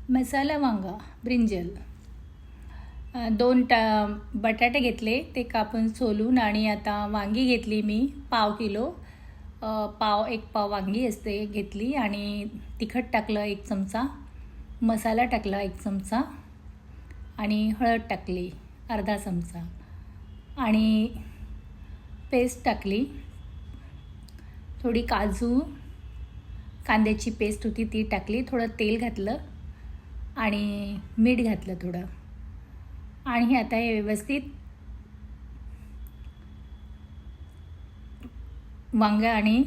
मसाला वांगा ब्रिंजल, दोन बटाटे घेतले, ते कापून सोलून. आणि आता वांगी घेतली मी पाव किलो, एक पाव वांगी असते घेतली. आणि तिखट टाकलं 1 चमचा, मसाला टाकला 1 चमचा, आणि हळद टाकली अर्धा चमचा, आणि पेस्ट टाकली थोडी, काजू कांद्याची पेस्ट होती ती टाकली, थोडं तेल घातलं आणि मीठ घातलं थोडं. आणि आता हे व्यवस्थित वांगा आणि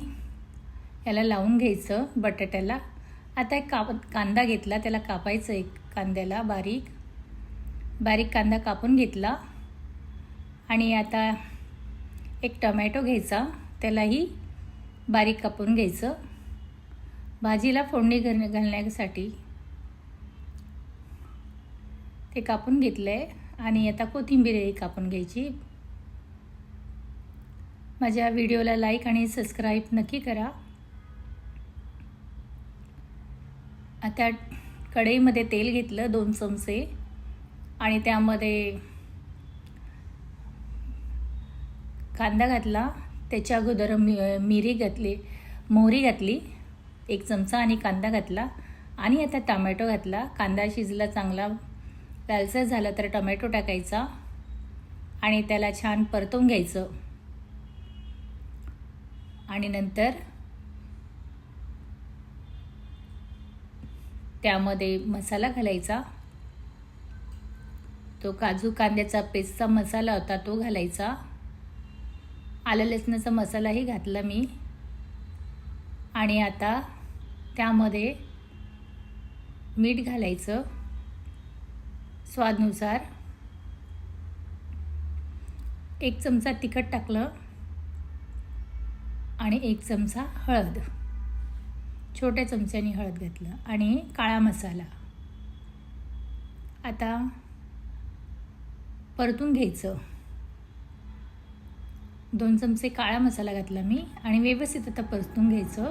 याला लावून घ्यायचं बटाट्याला. आता एक कांदा घेतला, त्याला कापायचं, एक कांद्याला बारीक कांदा कापून घेतला. आणि आता एक टमॅटो घ्यायचा, त्यालाही बारीक कापून घ्यायचं. भाजीला फोडणी घालण्यासाठी ते कापून घेतलं आहे. आणि आता कोथिंबीरही कापून घ्यायची. माझ्या व्हिडिओला लाईक आणि सबस्क्राईब नक्की करा. आता कढईमध्ये तेल घेतलं 2 चमचे, आणि त्यामध्ये कांदा घातला. त्याच्या अगोदर मोहरी घातली 1 चमचा, आणि कांदा घातला. आणि आता टमॅटो घातला. कांदा शिजला चांगला लालसर झाला तर टमॅटो टाकायचा, आणि त्याला छान परतवून घ्यायचं. आणि नंतर त्यामध्ये मसाला घालायचा. तो काजू कांद्याचा पेस्टचा मसाला होता तो घालायचा. आलं लसणाचा मसालाही घातला मी. आणि आता त्यामध्ये मीठ घालायचं स्वादानुसार. 1 चमचा तिखट टाकलं, आणि 1 चमचा हळद, छोट्या चमच्याने हळद घातलं, आणि काळा मसाला. आता परतून घ्यायचं. 2 चमचे काळा मसाला घातला मी, आणि व्यवस्थित आता परतून घ्यायचं.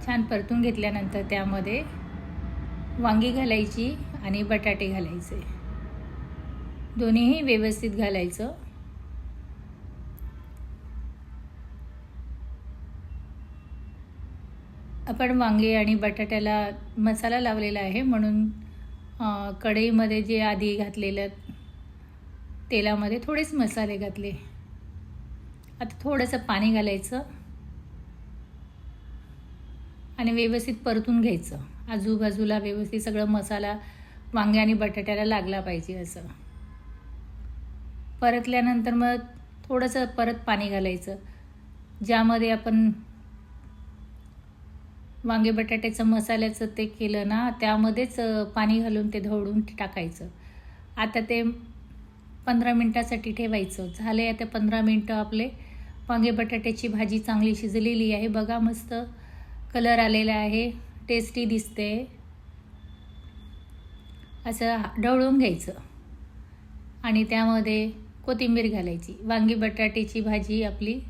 छान परतून घेतल्यानंतर त्यामध्ये वांगी घालायची आणि बटाटे घालायचे, दोन्हीही व्यवस्थित घालायचं. आपण वांगे आणि बटाट्याला मसाला लावलेला आहे, म्हणून कढईमध्ये जे आधी घातलेलं तेलामध्ये थोडेच मसाले घातले. आता थोडंसं पाणी घालायचं, आणि व्यवस्थित परतून घ्यायचं. आजूबाजूला व्यवस्थित सगळं मसाला वांगे आणि बटाट्याला लागला पाहिजे असं. परतल्यानंतर मग थोडंसं परत पाणी घालायचं, ज्यामध्ये आपण वांगे बटाट्याचं मसाल्याचं ते केलं ना, त्यामध्येच पाणी घालून ते ढवळून टाकायचं. आता ते 15 मिनटासाठी ठेवायचं. झाले आता 15 मिनटं आपले वांगे बटाट्याची भाजी चांगली शिजलेली आहे. बघा, मस्त कलर आलेला आहे, टेस्टी दिसते. असं ढवळून घ्यायचं, आणि त्यामध्ये कोथिंबीर घालायची. वांगी बटाट्याची भाजी आपली